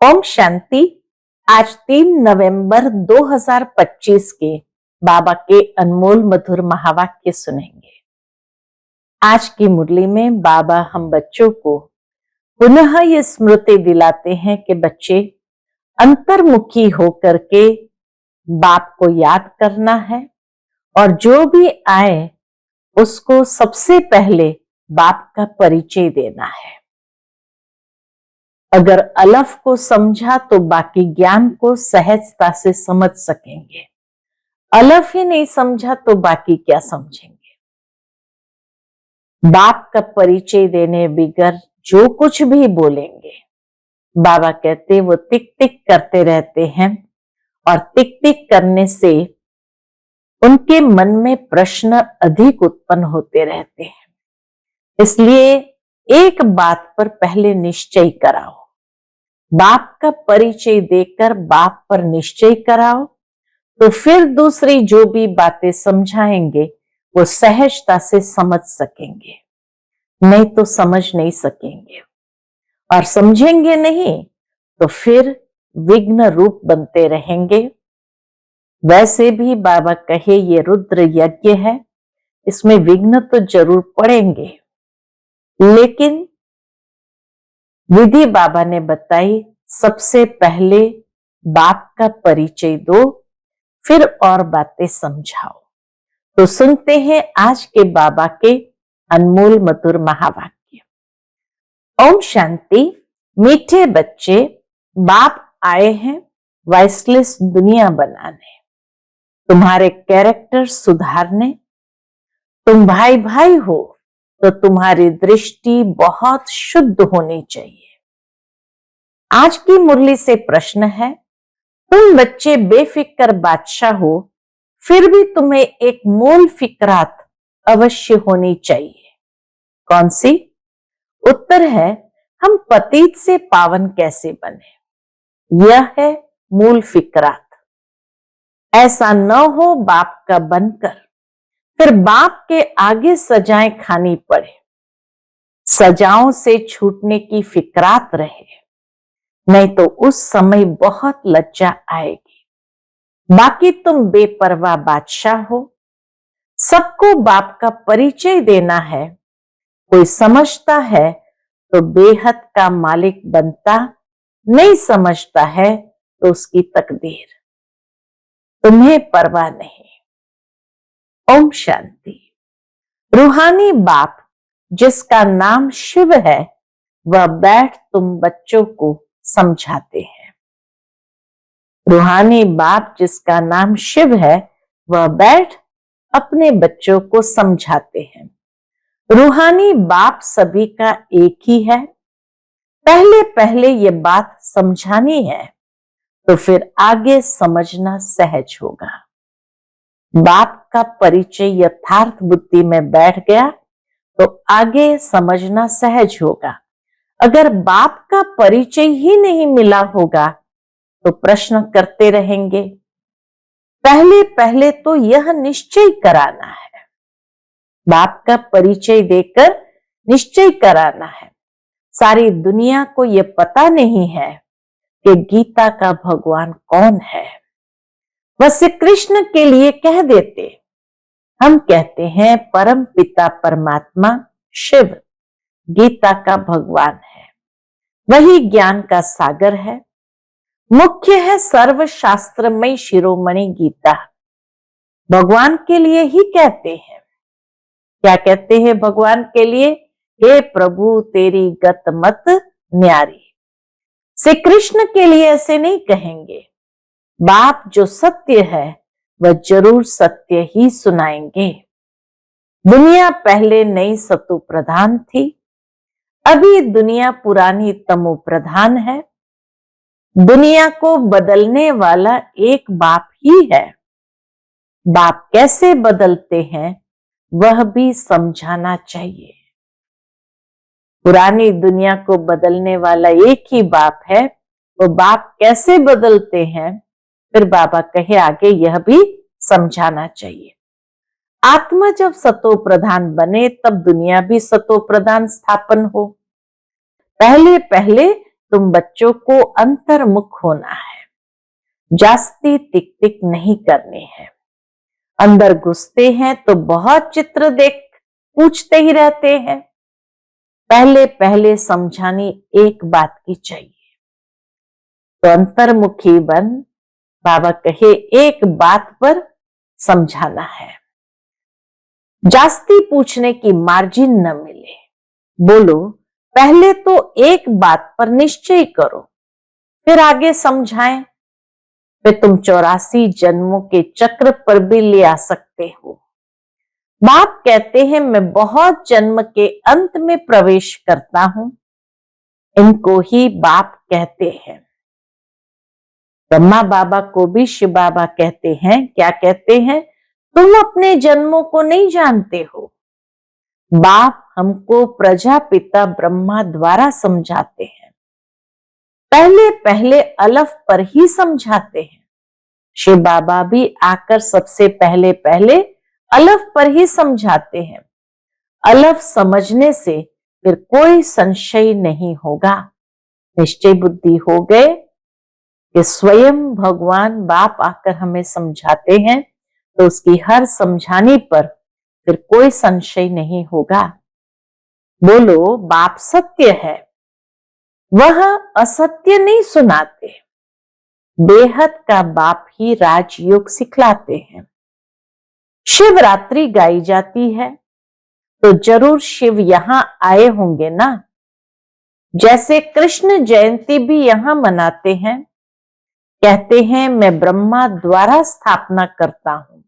ओम शांति। आज 3 नवंबर 2025 के बाबा के अनमोल मधुर महावाक्य सुनेंगे। आज की मुरली में बाबा हम बच्चों को पुनः ये स्मृति दिलाते हैं कि बच्चे अंतर्मुखी होकर के बाप को याद करना है और जो भी आए उसको सबसे पहले बाप का परिचय देना है। अगर अलफ को समझा तो बाकी ज्ञान को सहजता से समझ सकेंगे। अलफ ही नहीं समझा तो बाकी क्या समझेंगे। बाप का परिचय देने बिगर जो कुछ भी बोलेंगे, बाबा कहते वो टिक टिक करते रहते हैं और टिक टिक करने से उनके मन में प्रश्न अधिक उत्पन्न होते रहते हैं। इसलिए एक बात पर पहले निश्चय कराओ, बाप का परिचय देकर बाप पर निश्चय कराओ, तो फिर दूसरी जो भी बातें समझाएंगे वो सहजता से समझ सकेंगे, नहीं तो समझ नहीं सकेंगे और समझेंगे नहीं तो फिर विघ्न रूप बनते रहेंगे। वैसे भी बाबा कहे ये रुद्र यज्ञ है, इसमें विघ्न तो जरूर पड़ेंगे, लेकिन विधि बाबा ने बताई सबसे पहले बाप का परिचय दो, फिर और बातें समझाओ। तो सुनते हैं आज के बाबा के अनमोल मधुर महावाक्य। ओम शांति। मीठे बच्चे, बाप आए हैं वाइसलेस दुनिया बनाने, तुम्हारे कैरेक्टर सुधारने। तुम भाई भाई हो तो तुम्हारी दृष्टि बहुत शुद्ध होनी चाहिए। आज की मुरली से प्रश्न है, तुम बच्चे बेफिक्र बादशाह हो, फिर भी तुम्हें एक मूल फिक्रात अवश्य होनी चाहिए। कौन सी? उत्तर है, हम पतित से पावन कैसे बने, यह है मूल फिक्रात। ऐसा न हो बाप का बनकर फिर बाप के आगे सजाएं खानी पड़े, सजाओं से छूटने की फिक्रात रहे, नहीं तो उस समय बहुत लज्जा आएगी। बाकी तुम बेपरवाह बादशाह हो, सबको बाप का परिचय देना है। कोई समझता है तो बेहद का मालिक बनता, नहीं समझता है तो उसकी तकदीर, तुम्हें परवाह नहीं। ओम शांति। रूहानी बाप जिसका नाम शिव है, वह बैठ तुम बच्चों को समझाते हैं। रूहानी बाप जिसका नाम शिव है, वह बैठ अपने बच्चों को समझाते हैं। रूहानी बाप सभी का एक ही है। पहले पहले ये बात समझानी है तो फिर आगे समझना सहज होगा। बाप का परिचय यथार्थ बुद्धि में बैठ गया तो आगे समझना सहज होगा। अगर बाप का परिचय ही नहीं मिला होगा तो प्रश्न करते रहेंगे। पहले पहले तो यह निश्चय कराना है, बाप का परिचय देकर निश्चय कराना है। सारी दुनिया को यह पता नहीं है कि गीता का भगवान कौन है। वह श्री कृष्ण के लिए कह देते, हम कहते हैं परम पिता परमात्मा शिव गीता का भगवान है, वही ज्ञान का सागर है। मुख्य है सर्वशास्त्रमय शिरोमणि गीता। भगवान के लिए ही कहते हैं। क्या कहते हैं भगवान के लिए? हे प्रभु तेरी गत मत न्यारी। श्री कृष्ण के लिए ऐसे नहीं कहेंगे। बाप जो सत्य है वह जरूर सत्य ही सुनाएंगे। दुनिया पहले नई सतो प्रधान थी, अभी दुनिया पुरानी तमो प्रधान है। दुनिया को बदलने वाला एक बाप ही है। बाप कैसे बदलते हैं वह भी समझाना चाहिए। पुरानी दुनिया को बदलने वाला एक ही बाप है, वो बाप कैसे बदलते हैं फिर बाबा कहे आगे यह भी समझाना चाहिए। आत्मा जब सतो प्रधान बने तब दुनिया भी सतो प्रधान स्थापन हो। पहले पहले तुम बच्चों को अंतर्मुख होना है, जास्ती टिक टिक नहीं करनी है। अंदर घुसते हैं तो बहुत चित्र देख पूछते ही रहते हैं। पहले पहले समझानी एक बात की चाहिए, तो अंतर्मुखी बन, बाबा कहे एक बात पर समझाना है। जास्ती पूछने की मार्जिन न मिले। बोलो पहले तो एक बात पर निश्चय करो, फिर आगे समझाएं। फिर तुम 84 जन्मों के चक्र पर भी ले आ सकते हो। बाप कहते हैं मैं बहुत जन्म के अंत में प्रवेश करता हूं, इनको ही बाप कहते हैं। ब्रह्मा बाबा को भी शिव बाबा कहते हैं, क्या कहते हैं? तुम अपने जन्मों को नहीं जानते हो। बाप हमको प्रजापिता ब्रह्मा द्वारा समझाते हैं। पहले पहले अलफ पर ही समझाते हैं। शिव बाबा भी आकर सबसे पहले पहले अलफ पर ही समझाते हैं। अलफ समझने से फिर कोई संशय नहीं होगा। निश्चय बुद्धि हो गए कि स्वयं भगवान बाप आकर हमें समझाते हैं, तो उसकी हर समझाने पर फिर कोई संशय नहीं होगा। बोलो बाप सत्य है, वह असत्य नहीं सुनाते। बेहद का बाप ही राजयोग सिखलाते हैं। शिवरात्रि गाई जाती है तो जरूर शिव यहां आए होंगे ना। जैसे कृष्ण जयंती भी यहां मनाते हैं, कहते हैं मैं ब्रह्मा द्वारा स्थापना करता हूं।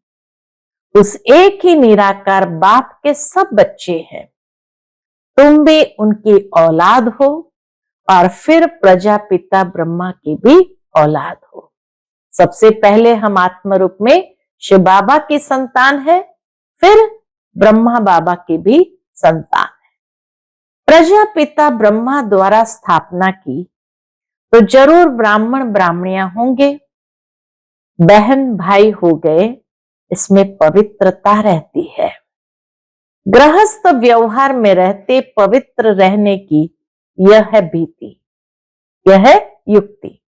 उस एक ही निराकार बाप के सब बच्चे हैं। तुम भी उनकी औलाद हो और फिर प्रजापिता ब्रह्मा की भी औलाद हो। सबसे पहले हम आत्म रूप में शिव बाबा की संतान है, फिर ब्रह्मा बाबा की भी संतान है। प्रजापिता ब्रह्मा द्वारा स्थापना की तो जरूर ब्राह्मण ब्राह्मणियां होंगे, बहन भाई हो गए, इसमें पवित्रता रहती है। गृहस्थ व्यवहार में रहते पवित्र रहने की यह है भीति, यह है युक्ति।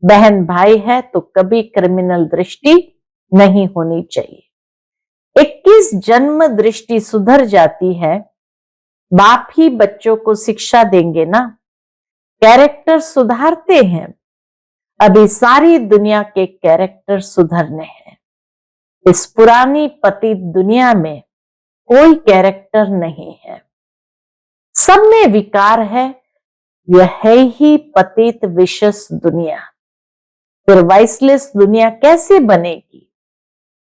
बहन भाई है तो कभी क्रिमिनल दृष्टि नहीं होनी चाहिए। 21 जन्म दृष्टि सुधर जाती है। बाप ही बच्चों को शिक्षा देंगे ना, कैरेक्टर सुधारते हैं। अभी सारी दुनिया के कैरेक्टर सुधरने हैं। इस पुरानी पतित दुनिया में कोई कैरेक्टर नहीं है, सब में विकार है। यह है ही पतित विशेष दुनिया। फिर वाइसलेस दुनिया कैसे बनेगी?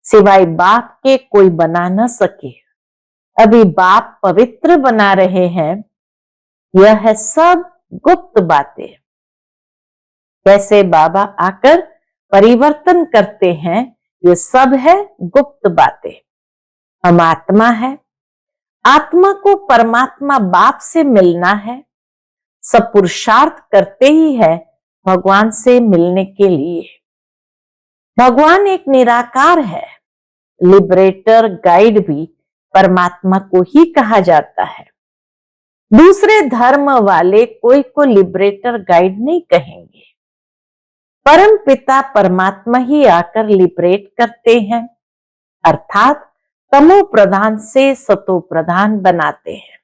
सिवाय बाप के कोई बना न सके। अभी बाप पवित्र बना रहे हैं। यह है सब गुप्त बातें। कैसे बाबा आकर परिवर्तन करते हैं, ये सब है गुप्त बातें। हम आत्मा है, आत्मा को परमात्मा बाप से मिलना है। सब पुरुषार्थ करते ही है भगवान से मिलने के लिए। भगवान एक निराकार है। लिबरेटर गाइड भी परमात्मा को ही कहा जाता है। दूसरे धर्म वाले कोई को लिबरेटर गाइड नहीं कहेंगे। परम पिता परमात्मा ही आकर लिबरेट करते हैं, अर्थात तमो प्रधान से सतो प्रधान बनाते हैं।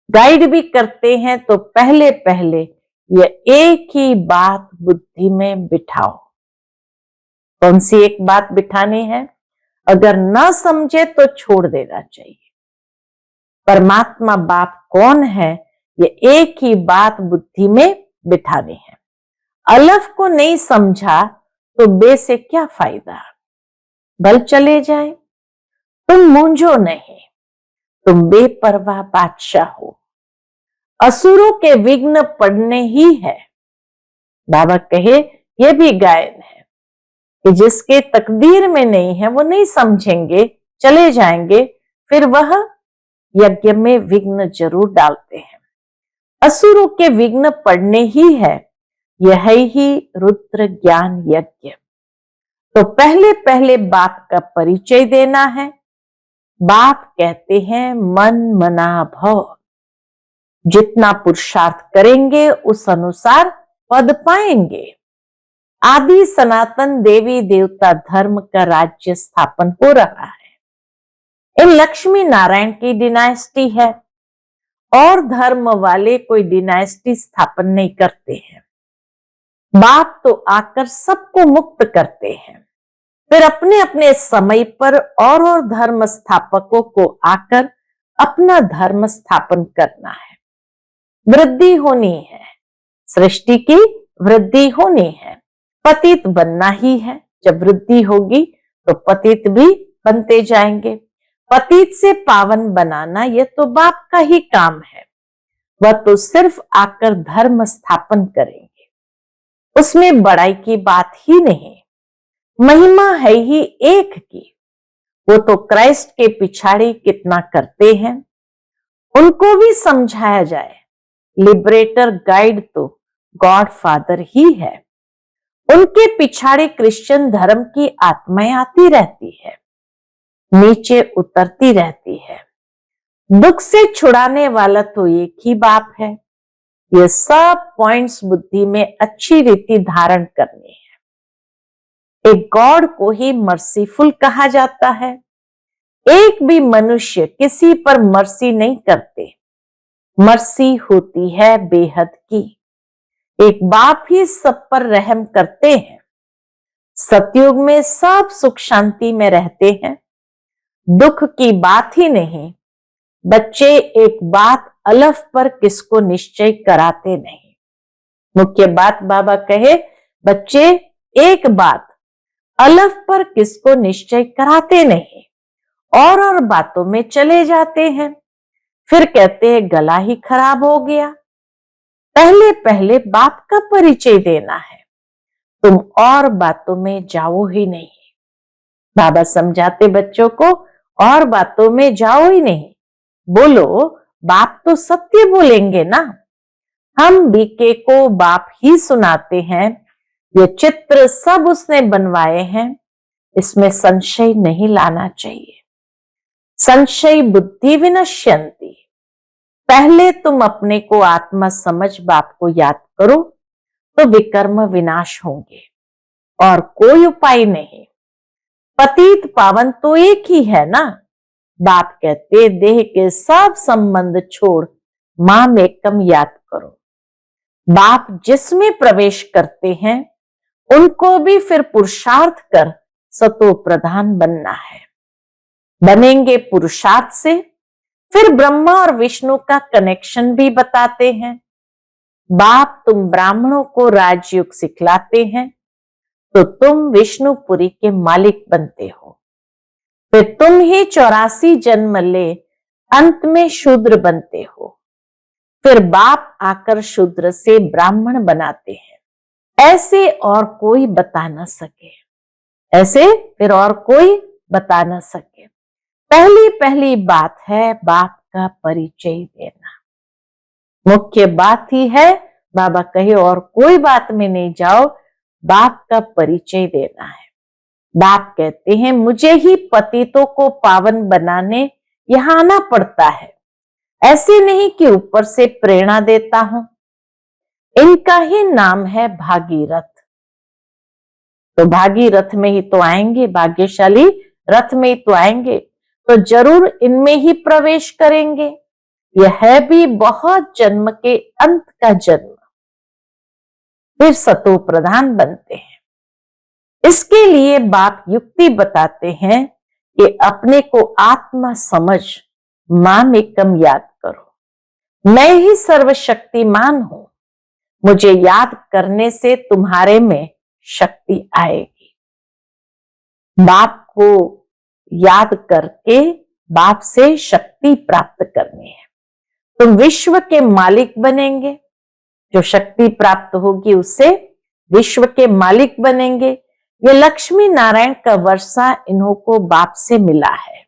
गाइड भी करते हैं तो पहले पहले यह एक ही बात बुद्धि में बिठाओ। कौन सी एक बात बिठानी है? अगर न समझे तो छोड़ देना चाहिए। परमात्मा बाप कौन है, ये एक ही बात बुद्धि में बिठानी है। अलफ को नहीं समझा तो बे से क्या फायदा? बल चले जाए। तुम मूंझो नहीं, तुम बेपरवाह बादशाह हो। असुरों के विघ्न पड़ने ही है। बाबा कहे ये भी गायन है कि जिसके तकदीर में नहीं है वो नहीं समझेंगे, चले जाएंगे, फिर वह यज्ञ में विघ्न जरूर डालते हैं। असुरों के विघ्न पड़ने ही है, यह ही रुद्र ज्ञान यज्ञ। तो पहले पहले बाप का परिचय देना है। बाप कहते हैं मन मना भव। जितना पुरुषार्थ करेंगे उस अनुसार पद पाएंगे। आदि सनातन देवी देवता धर्म का राज्य स्थापन हो रहा है। इन लक्ष्मी नारायण की डिनाइस्टी है और धर्म वाले कोई डिनाइस्टी स्थापन नहीं करते हैं। बाप तो आकर सबको मुक्त करते हैं, फिर अपने अपने समय पर और धर्म स्थापकों को आकर अपना धर्म स्थापन करना है। वृद्धि होनी है, सृष्टि की वृद्धि होनी है, पतित बनना ही है। जब वृद्धि होगी तो पतित भी बनते जाएंगे। पतित से पावन बनाना यह तो बाप का ही काम है। वह तो सिर्फ आकर धर्म स्थापन करेंगे, उसमें बड़ाई की बात ही नहीं। महिमा है ही एक की। वो तो क्राइस्ट के पिछाड़ी कितना करते हैं, उनको भी समझाया जाए। लिबरेटर गाइड तो गॉड फादर ही है। उनके पिछाड़े क्रिश्चियन धर्म की आत्माएं आती रहती है, नीचे उतरती रहती है। दुख से छुड़ाने वाला तो एक ही बाप है। ये सब पॉइंट्स बुद्धि में अच्छी रीति धारण करनी है। एक गॉड को ही मर्सीफुल कहा जाता है। एक भी मनुष्य किसी पर मर्सी नहीं करते। मर्सी होती है बेहद की। एक बाप ही सब पर रहम करते हैं। सतयुग में सब सुख शांति में रहते हैं, दुख की बात ही नहीं। बच्चे एक बात अलफ पर किसको निश्चय कराते नहीं। मुख्य बात बाबा कहे, बच्चे एक बात अलफ पर किसको निश्चय कराते नहीं और बातों में चले जाते हैं। फिर कहते हैं गला ही खराब हो गया। पहले पहले बाप का परिचय देना है, तुम और बातों में जाओ ही नहीं। बाबा समझाते बच्चों को, और बातों में जाओ ही नहीं। बोलो बाप तो सत्य बोलेंगे ना। हम बीके को बाप ही सुनाते हैं। ये चित्र सब उसने बनवाए हैं, इसमें संशय नहीं लाना चाहिए। संशय बुद्धि विनश्यन्ति। पहले तुम अपने को आत्मा समझ बाप को याद करो तो विकर्म विनाश होंगे और कोई उपाय नहीं। पतित पावन तो एक ही है ना। बाप कहते देह के सब संबंध छोड़ माम एकम याद करो। बाप जिसमें प्रवेश करते हैं उनको भी फिर पुरुषार्थ कर सतो प्रधान बनना है। बनेंगे पुरुषार्थ से, फिर ब्रह्मा और विष्णु का कनेक्शन भी बताते हैं। बाप तुम ब्राह्मणों को राजयोग सिखलाते हैं तो तुम विष्णुपुरी के मालिक बनते हो। फिर तुम ही 84 जन्म ले अंत में शूद्र बनते हो। फिर बाप आकर शूद्र से ब्राह्मण बनाते हैं। ऐसे और कोई बता न सके, ऐसे फिर और कोई बता न सके। पहली पहली बात है बाप का परिचय देना। मुख्य बात ही है। बाबा कहे और कोई बात में नहीं जाओ, बाप का परिचय देना है। बाप कहते हैं मुझे ही पतितों को पावन बनाने यहां आना पड़ता है। ऐसे नहीं कि ऊपर से प्रेरणा देता हूं। इनका ही नाम है भागीरथ। तो भागीरथ में ही तो आएंगे, भाग्यशाली रथ में ही तो आएंगे, तो जरूर इनमें ही प्रवेश करेंगे। यह है भी बहुत जन्म के अंत का जन्म, फिर सतो प्रधान बनते हैं। इसके लिए बाप युक्ति बताते हैं कि अपने को आत्मा समझ माम एकम याद करो। मैं ही सर्वशक्तिमान हूं। मुझे याद करने से तुम्हारे में शक्ति आएगी। बाप को याद करके बाप से शक्ति प्राप्त करनी है। तुम विश्व के मालिक बनेंगे। जो शक्ति प्राप्त होगी उससे विश्व के मालिक बनेंगे। ये लक्ष्मी नारायण का वर्षा इन्हों को बाप से मिला है।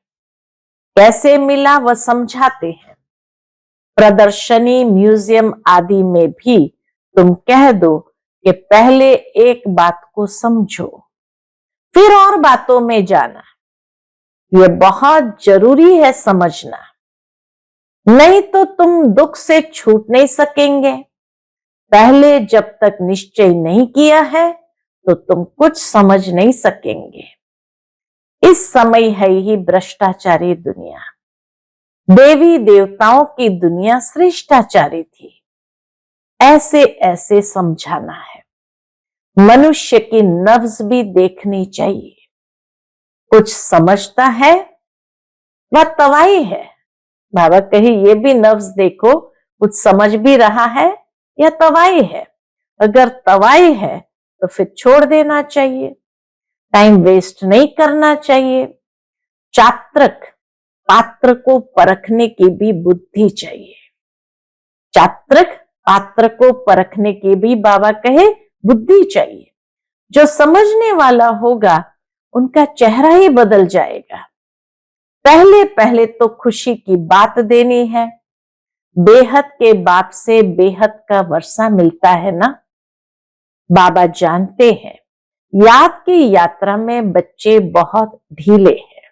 कैसे मिला वह समझाते हैं। प्रदर्शनी, म्यूजियम आदि में भी तुम कह दो कि पहले एक बात को समझो, फिर और बातों में जाना। यह बहुत जरूरी है समझना। नहीं तो तुम दुख से छूट नहीं सकेंगे। पहले जब तक निश्चय नहीं किया है तो तुम कुछ समझ नहीं सकेंगे। इस समय है ही भ्रष्टाचारी दुनिया। देवी देवताओं की दुनिया श्रेष्ठाचारी थी। ऐसे ऐसे समझाना है। मनुष्य की नब्ज भी देखनी चाहिए। कुछ समझता है वह तवाई है। बाबा कहे ये भी नब्ज देखो, कुछ समझ भी रहा है या तवाई है। अगर तवाई है तो फिर छोड़ देना चाहिए, टाइम वेस्ट नहीं करना चाहिए। चात्रक पात्र को परखने की भी बुद्धि चाहिए। चात्रक पात्र को परखने की भी बाबा कहे बुद्धि चाहिए। जो समझने वाला होगा उनका चेहरा ही बदल जाएगा। पहले पहले तो खुशी की बात देनी है। बेहद के बाप से बेहद का वर्षा मिलता है ना। बाबा जानते हैं याद की यात्रा में बच्चे बहुत ढीले हैं।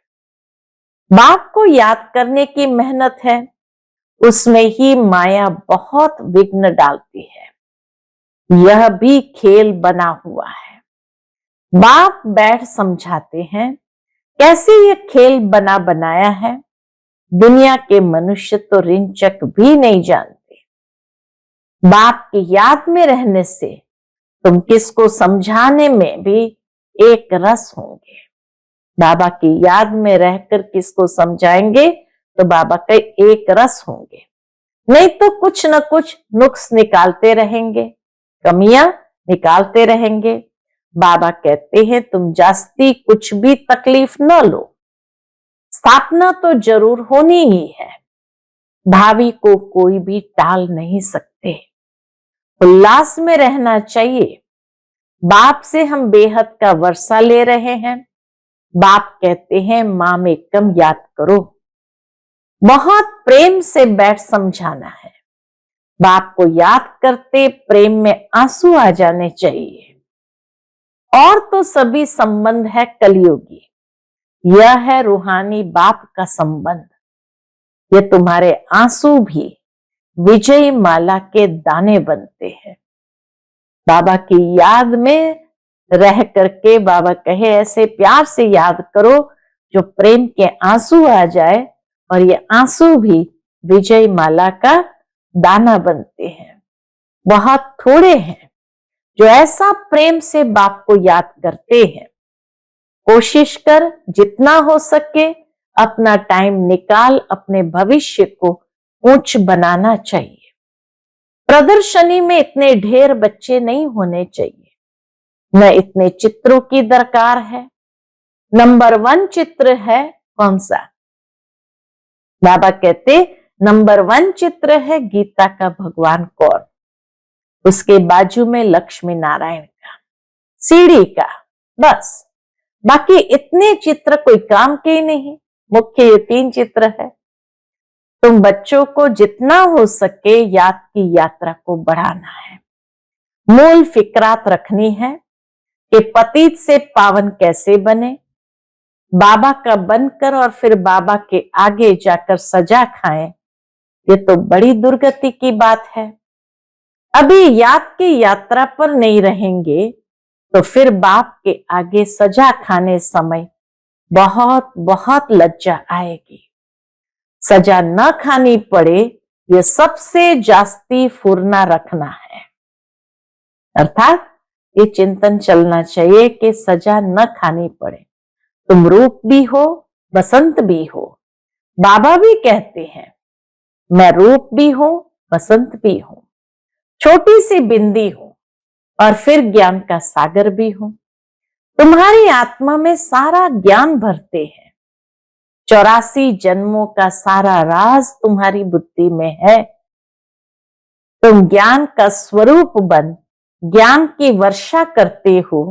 बाप को याद करने की मेहनत है, उसमें ही माया बहुत विघ्न डालती है। यह भी खेल बना हुआ है। बाप बैठ समझाते हैं कैसे ये खेल बना बनाया है। दुनिया के मनुष्य तो रिंचक भी नहीं जानते। बाप की याद में रहने से तुम किसको समझाने में भी एक रस होंगे। बाबा की याद में रहकर किसको समझाएंगे तो बाबा के एक रस होंगे। नहीं तो कुछ न कुछ नुक्स निकालते रहेंगे, कमियां निकालते रहेंगे। बाबा कहते हैं तुम जास्ती कुछ भी तकलीफ न लो। स्थापना तो जरूर होनी ही है। भावी को कोई भी टाल नहीं सकते। उल्लास में रहना चाहिए। बाप से हम बेहद का वर्षा ले रहे हैं। बाप कहते हैं मां में कम याद करो। बहुत प्रेम से बैठ समझाना है। बाप को याद करते प्रेम में आंसू आ जाने चाहिए। और तो सभी संबंध है कलयुगी। यह है रूहानी बाप का संबंध। ये तुम्हारे आंसू भी विजय माला के दाने बनते हैं। बाबा की याद में रह करके बाबा कहे ऐसे प्यार से याद करो जो प्रेम के आंसू आ जाए, और ये आंसू भी विजय माला का दाना बनते हैं। बहुत थोड़े हैं जो ऐसा प्रेम से बाप को याद करते हैं। कोशिश कर जितना हो सके अपना टाइम निकाल अपने भविष्य को ऊंच बनाना चाहिए। प्रदर्शनी में इतने ढेर बच्चे नहीं होने चाहिए, न इतने चित्रों की दरकार है। नंबर 1 चित्र है कौन सा? बाबा कहते नंबर 1 चित्र है गीता का भगवान कौन, उसके बाजू में लक्ष्मी नारायण का, सीढ़ी का, बस। बाकी इतने चित्र कोई काम के ही नहीं। मुख्य ये 3 चित्र है। तुम बच्चों को जितना हो सके याद की यात्रा को बढ़ाना है। मूल फिक्रात रखनी है कि पतित से पावन कैसे बने, बाबा का बनकर और फिर बाबा के आगे जाकर सजा खाएं। ये तो बड़ी दुर्गति की बात है। अभी याद की यात्रा पर नहीं रहेंगे तो फिर बाप के आगे सजा खाने समय बहुत बहुत लज्जा आएगी। सजा न खानी पड़े ये सबसे जास्ती फुरना रखना है। अर्थात ये चिंतन चलना चाहिए कि सजा न खानी पड़े। तुम रूप भी हो, बसंत भी हो। बाबा भी कहते हैं मैं रूप भी हूं, बसंत भी हूं, छोटी सी बिंदी हूं और फिर ज्ञान का सागर भी हूं। तुम्हारी आत्मा में सारा ज्ञान भरते हैं। 84 जन्मों का सारा राज तुम्हारी बुद्धि में है। तुम ज्ञान का स्वरूप बन ज्ञान की वर्षा करते हो।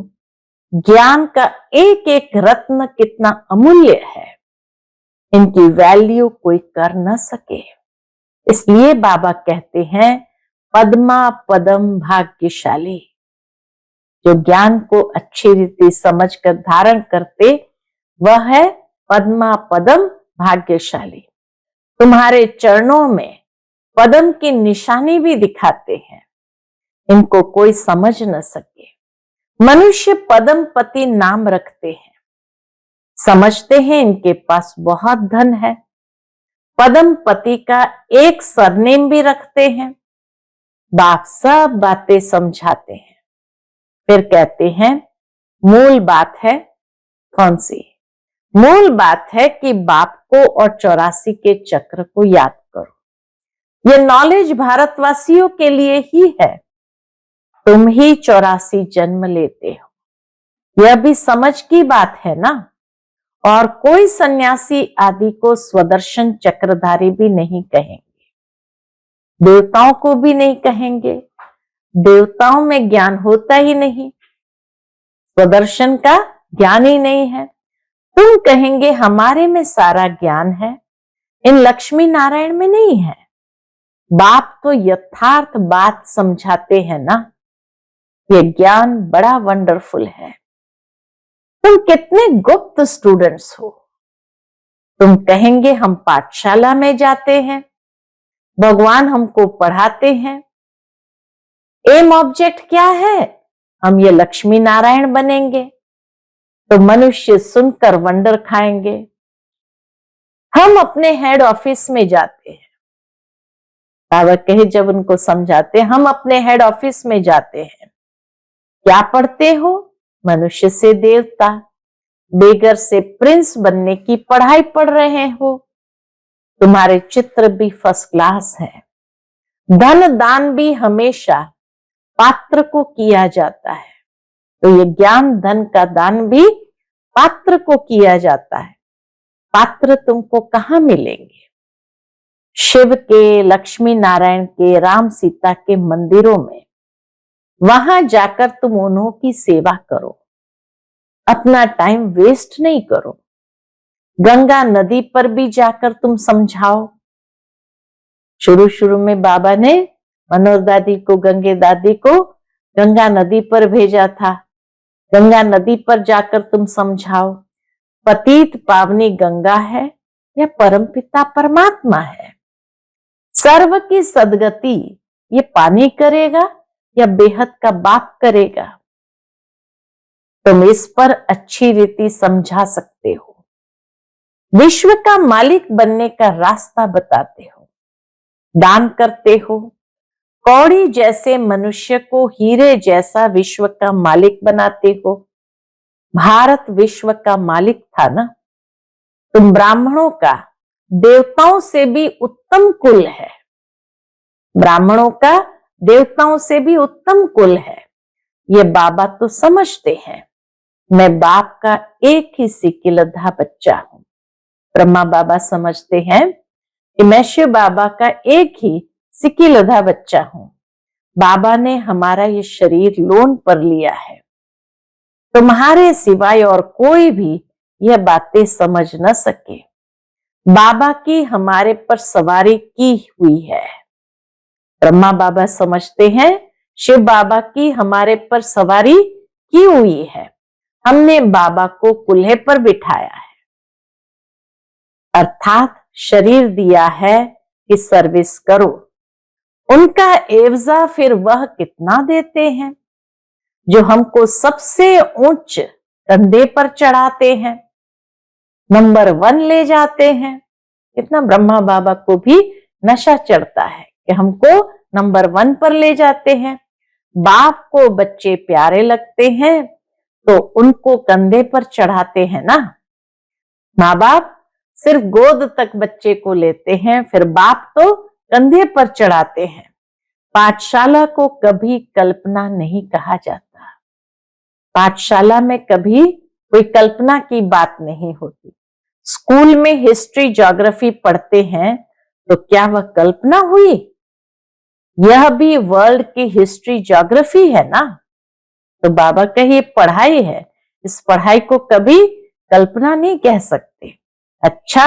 ज्ञान का एक एक रत्न कितना अमूल्य है, इनकी वैल्यू कोई कर न सके। इसलिए बाबा कहते हैं पद्मा पदम भाग्यशाली। जो ज्ञान को अच्छी रीति समझकर धारण करते वह है पद्मा पदम भाग्यशाली। तुम्हारे चरणों में पद्म की निशानी भी दिखाते हैं, इनको कोई समझ न सके। मनुष्य पद्मपति नाम रखते हैं, समझते हैं इनके पास बहुत धन है। पद्मपति का एक सरनेम भी रखते हैं। बाप सब बातें समझाते हैं, फिर कहते हैं मूल बात है कौन सी? मूल बात है कि बाप को और 84 के चक्र को याद करो। ये नॉलेज भारतवासियों के लिए ही है। तुम ही 84 जन्म लेते हो, यह भी समझ की बात है ना। और कोई सन्यासी आदि को स्वदर्शन चक्रधारी भी नहीं कहेंगे, देवताओं को भी नहीं कहेंगे। देवताओं में ज्ञान होता ही नहीं, स्वदर्शन का ज्ञान ही नहीं है। तुम कहेंगे हमारे में सारा ज्ञान है, इन लक्ष्मी नारायण में नहीं है। बाप तो यथार्थ बात समझाते हैं ना। ये ज्ञान बड़ा वंडरफुल है। तुम कितने गुप्त स्टूडेंट्स हो। तुम कहेंगे हम पाठशाला में जाते हैं, भगवान हमको पढ़ाते हैं। एम ऑब्जेक्ट क्या है? हम ये लक्ष्मी नारायण बनेंगे। तो मनुष्य सुनकर वंडर खाएंगे। हम अपने हेड ऑफिस में जाते हैं, बाबा कहे जब उनको समझाते हम अपने हेड ऑफिस में जाते हैं। क्या पढ़ते हो? मनुष्य से देवता, बेगर से प्रिंस बनने की पढ़ाई पढ़ रहे हो। तुम्हारे चित्र भी फर्स्ट क्लास है। धन दान भी हमेशा पात्र को किया जाता है। तो ये ज्ञान धन का दान भी पात्र को किया जाता है। पात्र तुमको कहां मिलेंगे? शिव के, लक्ष्मी नारायण के, राम सीता के मंदिरों में। वहां जाकर तुम उन्हों की सेवा करो, अपना टाइम वेस्ट नहीं करो। गंगा नदी पर भी जाकर तुम समझाओ। शुरू शुरू में बाबा ने मनोहर दादी को, गंगे दादी को गंगा नदी पर भेजा था। गंगा नदी पर जाकर तुम समझाओ, पतित पावनी गंगा है या परमपिता परमात्मा है। सर्व की सदगति ये पानी करेगा या बेहद का बाप करेगा। तुम इस पर अच्छी रीति समझा सकते हो। विश्व का मालिक बनने का रास्ता बताते हो, दान करते हो। कौड़ी जैसे मनुष्य को हीरे जैसा विश्व का मालिक बनाते हो। भारत विश्व का मालिक था ना। तुम ब्राह्मणों का देवताओं से भी उत्तम कुल है। ब्राह्मणों का देवताओं से भी उत्तम कुल है। ये बाबा तो समझते हैं। मैं बाप का एक ही सिकिलधा बच्चा हूं। ब्रह्मा बाबा समझते हैं कि मैं शिव बाबा का एक ही सिकिलधा बच्चा हूं। बाबा ने हमारा ये शरीर लोन पर लिया है। तुम्हारे सिवाय और कोई भी यह बातें समझ न सके। बाबा की हमारे पर सवारी की हुई है। ब्रह्मा बाबा समझते हैं शिव बाबा की हमारे पर सवारी की हुई है। हमने बाबा को कुल्हे पर बिठाया है, अर्थात शरीर दिया है कि सर्विस करो। उनका एवजा फिर वह कितना देते हैं जो हमको सबसे ऊंच कंधे पर चढ़ाते हैं, नंबर 1 ले जाते हैं। कितना ब्रह्मा बाबा को भी नशा चढ़ता है कि हमको नंबर 1 पर ले जाते हैं। बाप को बच्चे प्यारे लगते हैं तो उनको कंधे पर चढ़ाते हैं ना। माँ बाप सिर्फ गोद तक बच्चे को लेते हैं, फिर बाप तो कंधे पर चढ़ाते हैं। पाठशाला को कभी कल्पना नहीं कहा जाता। पाठशाला में कभी कोई कल्पना की बात नहीं होती। स्कूल में हिस्ट्री ज्योग्राफी पढ़ते हैं तो क्या वह कल्पना हुई? यह भी वर्ल्ड की हिस्ट्री ज्योग्राफी है ना। तो बाबा का ये पढ़ाई है, इस पढ़ाई को कभी कल्पना नहीं कह सकते। अच्छा,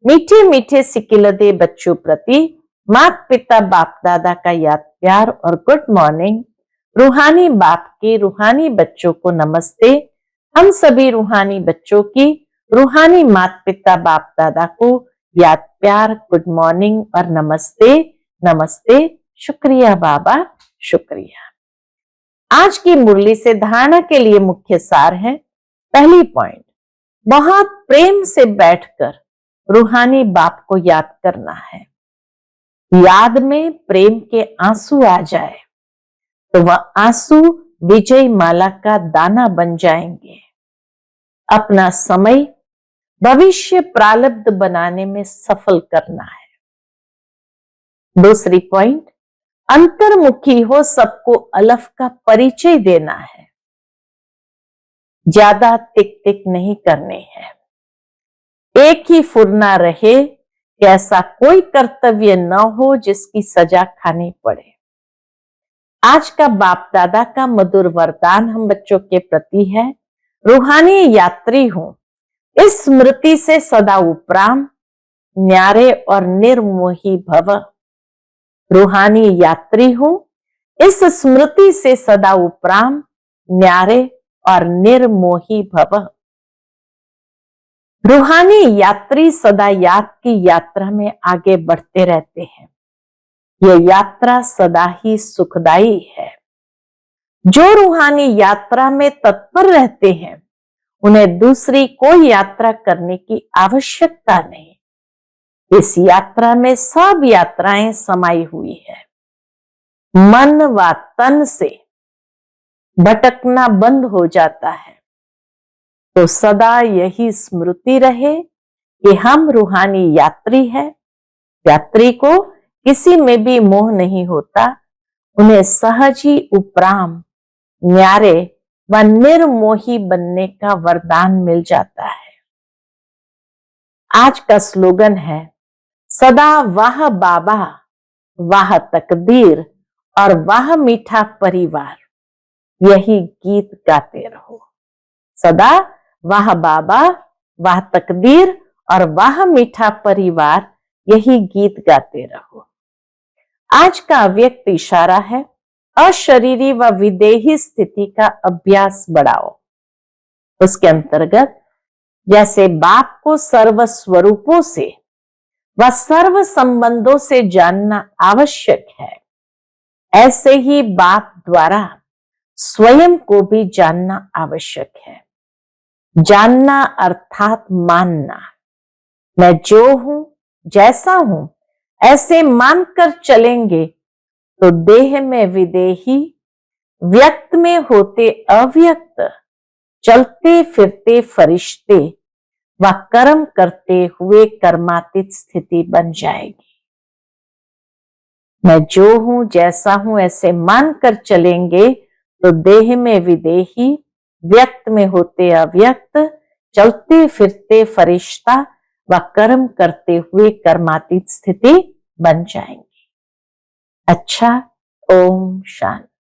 मीठे मीठे सिकिलदे बच्चों प्रति माता पिता बाप दादा का याद प्यार और गुड मॉर्निंग। रूहानी बाप के रूहानी बच्चों को नमस्ते। हम सभी रूहानी बच्चों की रूहानी माता पिता बाप दादा को याद प्यार, गुड मॉर्निंग और नमस्ते। नमस्ते, शुक्रिया बाबा, शुक्रिया। आज की मुरली से धारणा के लिए मुख्य सार है। पहली पॉइंट, बहुत प्रेम से बैठकर रूहानी बाप को याद करना है। याद में प्रेम के आंसू आ जाए तो वह आंसू विजय माला का दाना बन जाएंगे। अपना समय भविष्य प्रारब्ध बनाने में सफल करना है। दूसरी पॉइंट, अंतर्मुखी हो सबको अलफ का परिचय देना है। ज्यादा टिक टिक नहीं करने हैं। एक ही फुरना रहे कि ऐसा कोई कर्तव्य न हो जिसकी सजा खानी पड़े। आज का बाप दादा का मधुर वरदान हम बच्चों के प्रति है, रूहानी यात्री हूं, इस स्मृति से सदा उपराम, न्यारे और निर्मोही भव। रूहानी यात्री हूं, इस स्मृति से सदा उपराम, न्यारे और निर्मोही भव। रूहानी यात्री सदा याद की यात्रा में आगे बढ़ते रहते हैं। यह यात्रा सदा ही सुखदायी है। जो रूहानी यात्रा में तत्पर रहते हैं उन्हें दूसरी कोई यात्रा करने की आवश्यकता नहीं। इस यात्रा में सब यात्राएं समाई हुई है। मन व तन से भटकना बंद हो जाता है तो सदा यही स्मृति रहे कि हम रूहानी यात्री हैं। यात्री को किसी में भी मोह नहीं होता, उन्हें सहज ही उपराम, न्यारे व निर्मोही बनने का वरदान मिल जाता है। आज का स्लोगन है, सदा वाह बाबा, वाह तकदीर और वाह मीठा परिवार। यही गीत गाते रहो। सदा वाह बाबा, वाह तकदीर और वाह मीठा परिवार, यही गीत गाते रहो। आज का अव्यक्त इशारा है, अशरीरी व विदेही स्थिति का अभ्यास बढ़ाओ। उसके अंतर्गत जैसे बाप को सर्व स्वरूपों से व सर्व संबंधों से जानना आवश्यक है, ऐसे ही बाप द्वारा स्वयं को भी जानना आवश्यक है। जानना अर्थात मानना। मैं जो हूं, जैसा हूं, ऐसे मानकर चलेंगे तो देह में विदेही, व्यक्त में होते अव्यक्त, चलते फिरते फरिश्ते व कर्म करते हुए कर्मातीत स्थिति बन जाएगी। मैं जो हूं, जैसा हूं, ऐसे मानकर चलेंगे तो देह में विदेही, व्यक्त में होते अव्यक्त, चलते फिरते फरिश्ता व कर्म करते हुए कर्मातीत स्थिति बन जाएंगी। अच्छा, ओम शांति।